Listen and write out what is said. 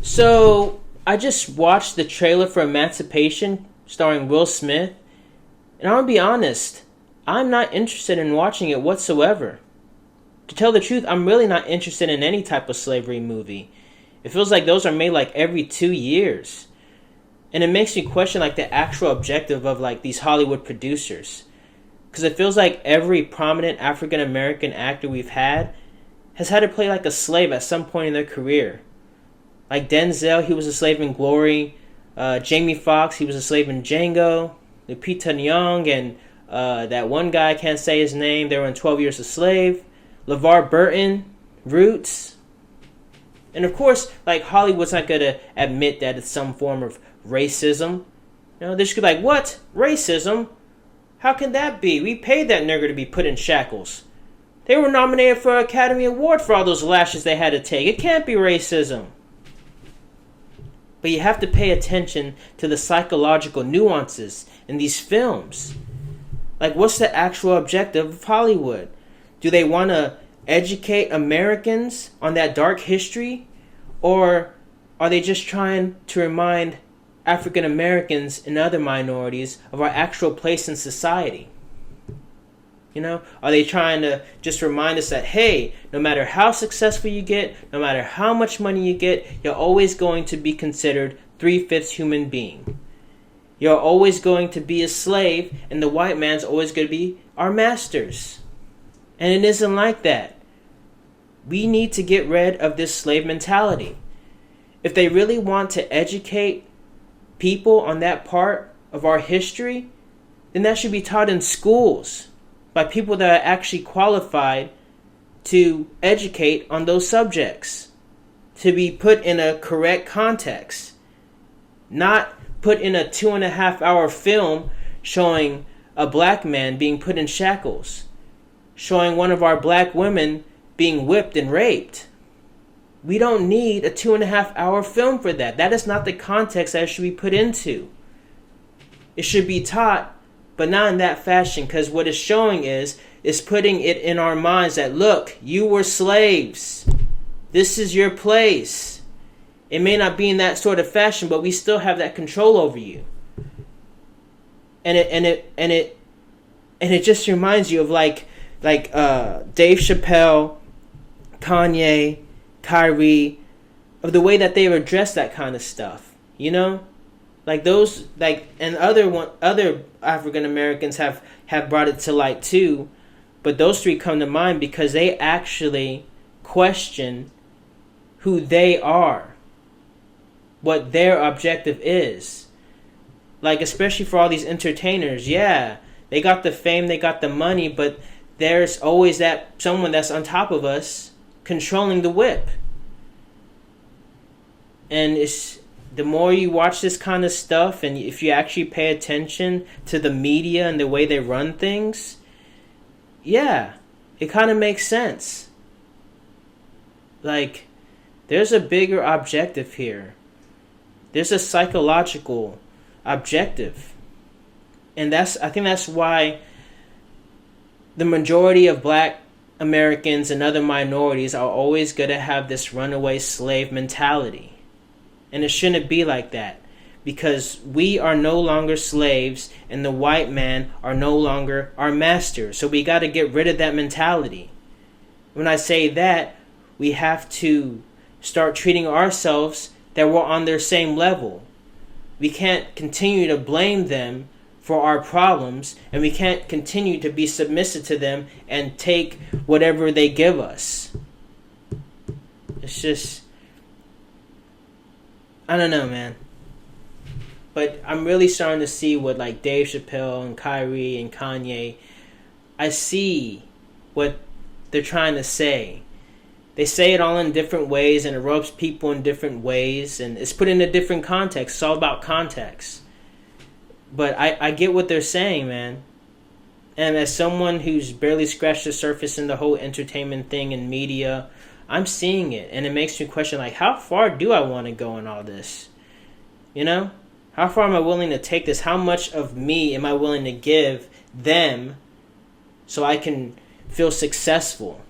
So, I just watched the trailer for Emancipation starring Will Smith, and I'm gonna be honest, I'm not interested in watching it whatsoever. To tell the truth, I'm really not interested in any type of slavery movie. It feels like those are made like every 2 years. And it makes me question like the actual objective of like these Hollywood producers. Because it feels like every prominent African American actor we've had has had to play like a slave at some point in their career. Like Denzel, he was a slave in Glory. Jamie Foxx, he was a slave in Django. Lupita Nyong'o and that one guy, I can't say his name, they were in 12 Years a Slave. LeVar Burton, Roots. And of course, like Hollywood's not going to admit that it's some form of racism. You know, they're just like, what? Racism? How can that be? We paid that nigger to be put in shackles. They were nominated for an Academy Award for all those lashes they had to take. It can't be racism. But you have to pay attention to the psychological nuances in these films. Like, what's the actual objective of Hollywood? Do they want to educate Americans on that dark history? Or are they just trying to remind African Americans and other minorities of our actual place in society? You know, are they trying to just remind us that, hey, no matter how successful you get, no matter how much money you get, you're always going to be considered 3/5 human being. You're always going to be a slave, and the white man's always going to be our masters. And it isn't like that. We need to get rid of this slave mentality. If they really want to educate people on that part of our history, then that should be taught in schools by people that are actually qualified to educate on those subjects, to be put in a correct context, not put in a 2.5-hour film showing a black man being put in shackles, showing one of our black women being whipped and raped. We don't need a 2.5-hour film for that. That is not the context that it should be put into. It should be taught, but not in that fashion, because what it's showing is putting it in our minds that, look, you were slaves. This is your place. It may not be in that sort of fashion, but we still have that control over you. And it just reminds you of like Dave Chappelle, Kanye, Kyrie, of the way that they've addressed that kind of stuff, you know? Like those, like, and other African Americans have brought it to light too, but those three come to mind because they actually question who they are, what their objective is. Like, especially for all these entertainers, yeah, they got the fame, they got the money, but there's always that someone that's on top of us controlling the whip. And it's the more you watch this kind of stuff, and if you actually pay attention to the media and the way they run things, yeah, it kind of makes sense. Like, there's a bigger objective here. There's a psychological objective. And I think that's why the majority of black Americans and other minorities are always going to have this runaway slave mentality. And it shouldn't be like that, because we are no longer slaves and the white man are no longer our master. So we got to get rid of that mentality. When I say that, we have to start treating ourselves that we're on their same level. We can't continue to blame them for our problems, and we can't continue to be submissive to them and take whatever they give us. It's just, I don't know, man. But I'm really starting to see what like Dave Chappelle and Kyrie and Kanye, I see what they're trying to say. They say it all in different ways, and it rubs people in different ways, and it's put in a different context. It's all about context. But I get what they're saying, man. And as someone who's barely scratched the surface in the whole entertainment thing and media, I'm seeing it, and it makes me question, like, how far do I want to go in all this? You know? How far am I willing to take this? How much of me am I willing to give them so I can feel successful?